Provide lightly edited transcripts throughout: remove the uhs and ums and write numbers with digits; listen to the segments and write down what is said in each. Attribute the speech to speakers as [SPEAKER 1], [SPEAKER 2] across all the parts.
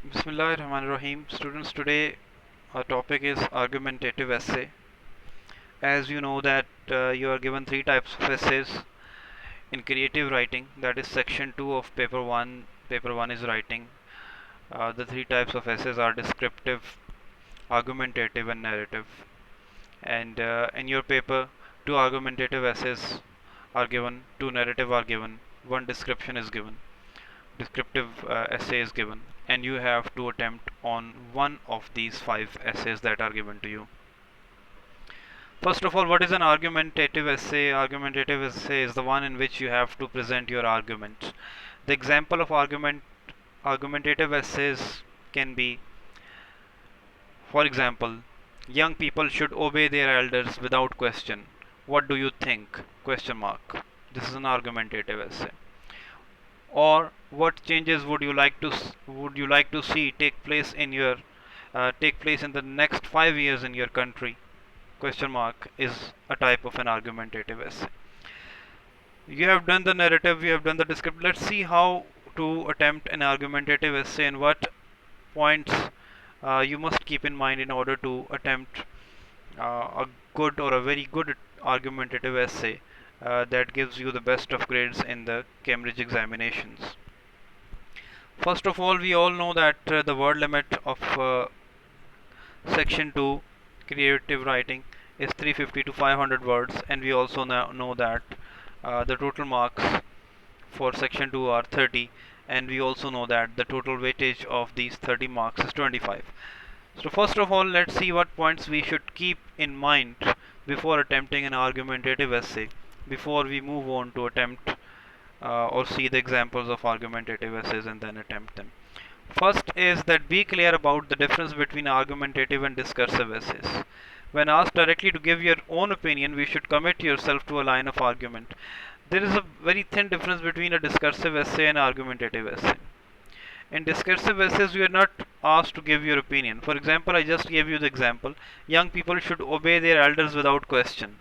[SPEAKER 1] Bismillahirrahmanirrahim. Students, today our topic is argumentative essay. As you know that you are given three types of essays in creative writing. That is section 2 of paper 1. Paper 1 is writing. The three types of essays are descriptive, argumentative and narrative. And in your paper, two argumentative essays are given, two narrative are given, one description is given. Descriptive essay is given, and you have to attempt on one of these five essays that are given to you. First of all, what is an argumentative essay? Argumentative essay is the one in which you have to present your argument. The example of argumentative essays can be, for example, young people should obey their elders without question. What do you think? Question mark. This is an argumentative essay. Or what changes would you like to see take place in the next 5 years in your country? Question mark is a type of an argumentative essay. You have done the narrative, you have done the descriptive. Let's see how to attempt an argumentative essay and what points you must keep in mind in order to attempt a good or a very good argumentative essay that gives you the best of grades in the Cambridge examinations. First of all, we all know that the word limit of section 2 creative writing is 350 to 500 words, and we also now know that the total marks for section 2 are 30, and we also know that the total weightage of these 30 marks is 25. So first of all, let's see what points we should keep in mind before attempting an argumentative essay, before we move on to attempt or see the examples of argumentative essays and then attempt them. First is that be clear about the difference between argumentative and discursive essays. When asked directly to give your own opinion, we should commit yourself to a line of argument. There is a very thin difference between a discursive essay and argumentative essay. In discursive essays, you are not asked to give your opinion. For example, I just gave you the example. Young people should obey their elders without question.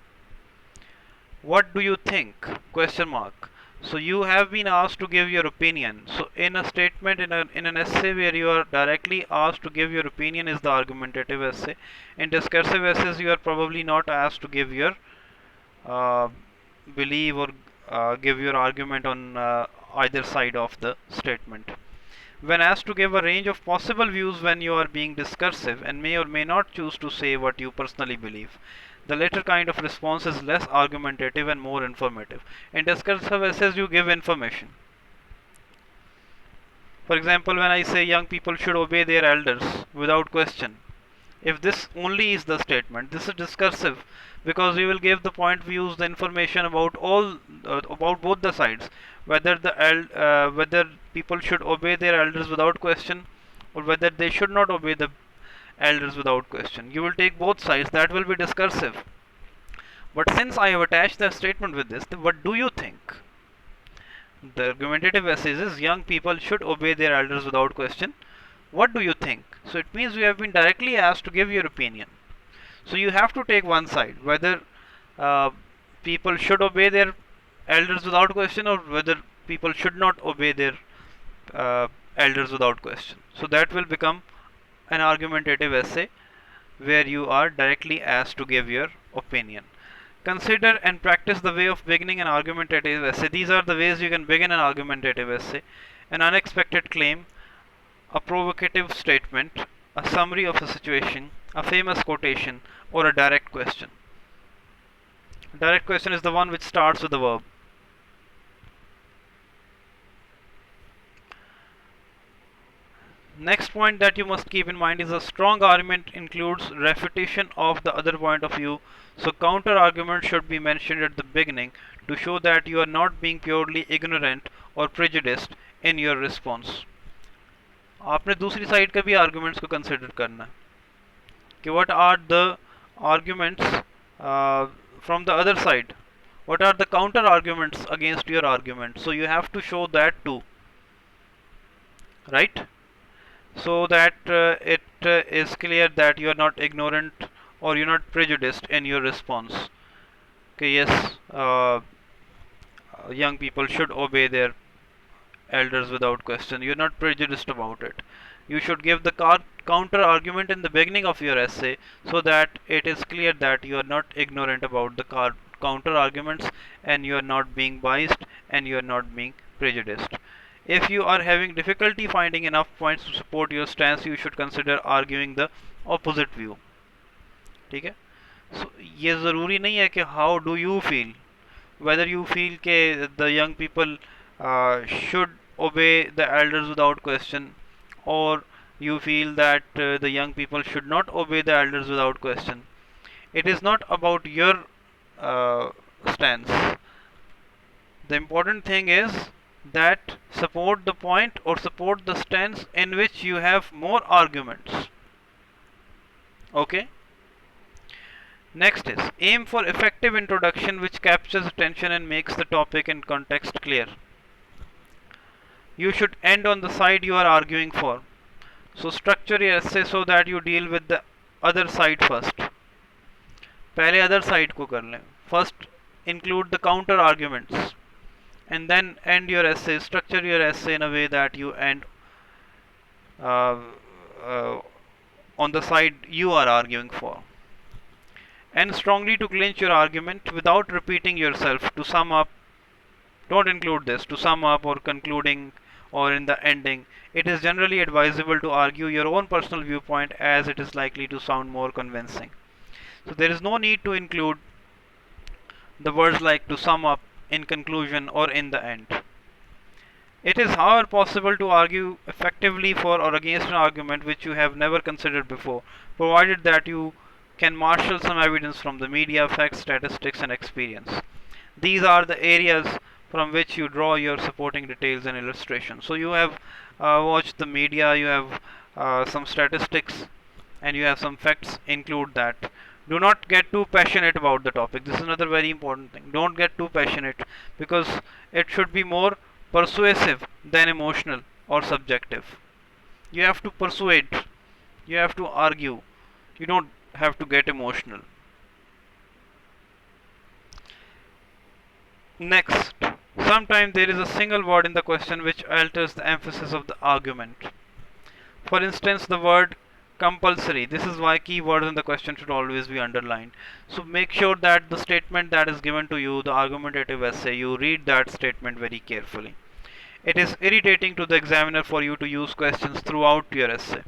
[SPEAKER 1] What do you think? Question mark. So you have been asked to give your opinion. So in a statement, in an essay where you are directly asked to give your opinion is the argumentative essay. In discursive essays, you are probably not asked to give your uh, believe or give your argument on either side of the statement. When asked to give a range of possible views when you are being discursive and may or may not choose to say what you personally believe. The latter kind of response is less argumentative and more informative. In discursive essays, you give information. For example, when I say young people should obey their elders without question, if this only is the statement, this is discursive because we will give the point views, the information about about both the sides, whether people should obey their elders without question or whether they should not obey the elders without question. You will take both sides. That will be discursive. But since I have attached the statement with this, what do you think? The argumentative essay is young people should obey their elders without question. What do you think? So it means you have been directly asked to give your opinion. So you have to take one side, whether uh, people should obey their elders without question or whether people should not obey their uh, elders without question. So that will become an argumentative essay where you are directly asked to give your opinion. Consider and practice the way of beginning an argumentative essay. These are the ways you can begin an argumentative essay: an unexpected claim, a provocative statement, a summary of a situation, a famous quotation, or a direct question. Direct question is the one which starts with the verb. Next point that you must keep in mind is a strong argument includes refutation of the other point of view. So counter argument should be mentioned at the beginning to show that you are not being purely ignorant or prejudiced in your response. आपने दूसरी side के भी arguments को consider करना है कि what are the arguments from the other side, what are the counter arguments against your argument, so you have to show that too, right? So that it is clear that you are not ignorant or you're not prejudiced in your response. Okay, yes, young people should obey their elders without question. You're not prejudiced about it. You should give the counter argument in the beginning of your essay so that it is clear that you are not ignorant about the counter arguments and you are not being biased and you are not being prejudiced. If you are having difficulty finding enough points to support your stance, you should consider arguing the opposite view. ठीक है? So ये ज़रूरी नहीं है कि how do you feel, whether you feel के the young people should obey the elders without question, or you feel that the young people should not obey the elders without question. It is not about your stance. The important thing is that support the point or support the stance in which you have more arguments. Okay? Next is aim for effective introduction which captures attention and makes the topic and context clear. You should end on the side you are arguing for. So structure your essay so that you deal with the other side first. पहले other side को कर लें. First include the counter arguments and then end your essay. Structure your essay in a way that you end uh, uh, on the side you are arguing for. And strongly to clinch your argument without repeating yourself. To sum up, don't include this. To sum up or concluding or in the ending, it is generally advisable to argue your own personal viewpoint as it is likely to sound more convincing. So there is no need to include the words like to sum up, in conclusion, or in the end. It is however possible to argue effectively for or against an argument which you have never considered before, provided that you can marshal some evidence from the media, facts, statistics, and experience. These are the areas from which you draw your supporting details and illustrations. So you have watched the media, you have some statistics, and you have some facts. Include that. Do not get too passionate about the topic. This is another very important thing. Don't get too passionate, because it should be more persuasive than emotional or subjective. You have to persuade, you have to argue, you don't have to get emotional. Next, sometimes there is a single word in the question which alters the emphasis of the argument. For instance, the word compulsory. This is why keywords in the question should always be underlined. So make sure that the statement that is given to you, the argumentative essay, you read that statement very carefully. It is irritating to the examiner for you to use questions throughout your essay.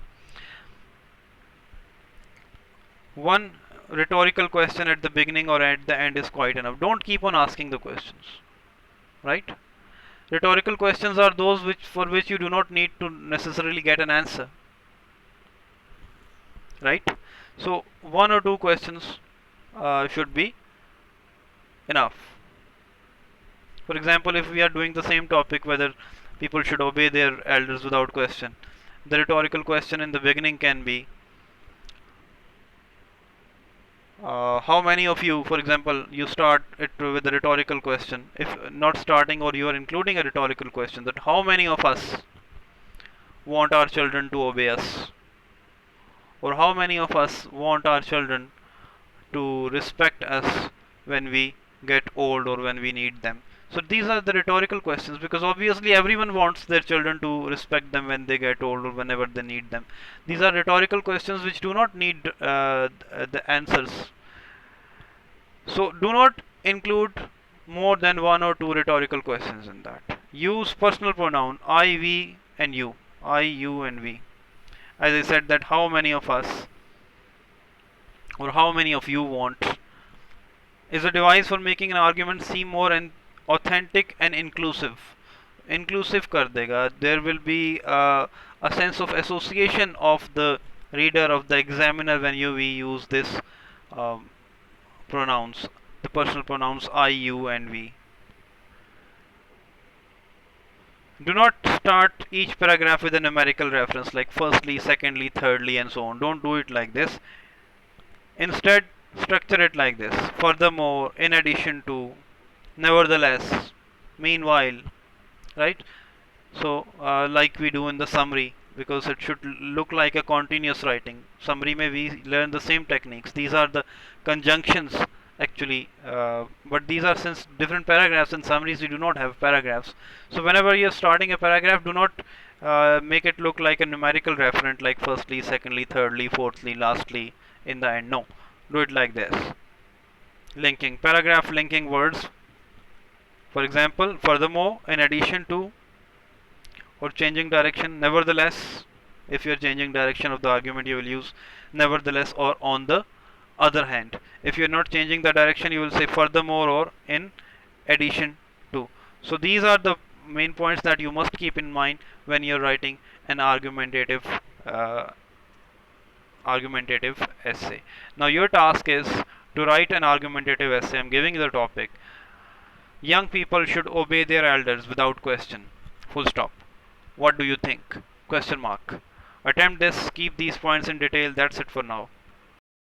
[SPEAKER 1] One rhetorical question at the beginning or at the end is quite enough. Don't keep on asking the questions, right? Rhetorical questions are those for which you do not need to necessarily get an answer, right? So one or two questions should be enough. For example, if we are doing the same topic, whether people should obey their elders without question, the rhetorical question in the beginning can be how many of you, for example, you start it with a rhetorical question. If not starting, or you are including a rhetorical question, that how many of us want our children to obey us, or how many of us want our children to respect us when we get old or when we need them. So these are the rhetorical questions, because obviously everyone wants their children to respect them when they get old or whenever they need them. These are rhetorical questions which do not need the answers. So do not include more than one or two rhetorical questions in that. Use personal pronoun I, we, and you. I, you, and we. As I said, that how many of us or how many of you want is a device for making an argument seem more authentic and inclusive. Inclusive kar dega. There will be a sense of association of the reader, of the examiner, when we use this pronouns, the personal pronouns I, you, and we. Do not start each paragraph with a numerical reference like firstly, secondly, thirdly, and so on. Don't do it like this. Instead, structure it like this: furthermore, in addition to, nevertheless, meanwhile, right? So like we do in the summary, because it should look like a continuous writing. Summary may we learn the same techniques. These are the conjunctions actually, but these are, since different paragraphs. In summaries we do not have paragraphs. So whenever you're starting a paragraph, do not make it look like a numerical referent, like firstly, secondly, thirdly, fourthly, lastly, in the end. No, do it like this. Linking, paragraph linking words. For example, furthermore, in addition to, or changing direction, nevertheless. If you are changing direction of the argument, you will use nevertheless or on the other hand. If you are not changing the direction, you will say furthermore or in addition to. So these are the main points that you must keep in mind when you are writing an uh, argumentative essay. Now your task is to write an argumentative essay. I'm giving you the topic. Young people should obey their elders without question. Full stop. What do you think? Question mark. Attempt this. Keep these points in detail. That's it for now.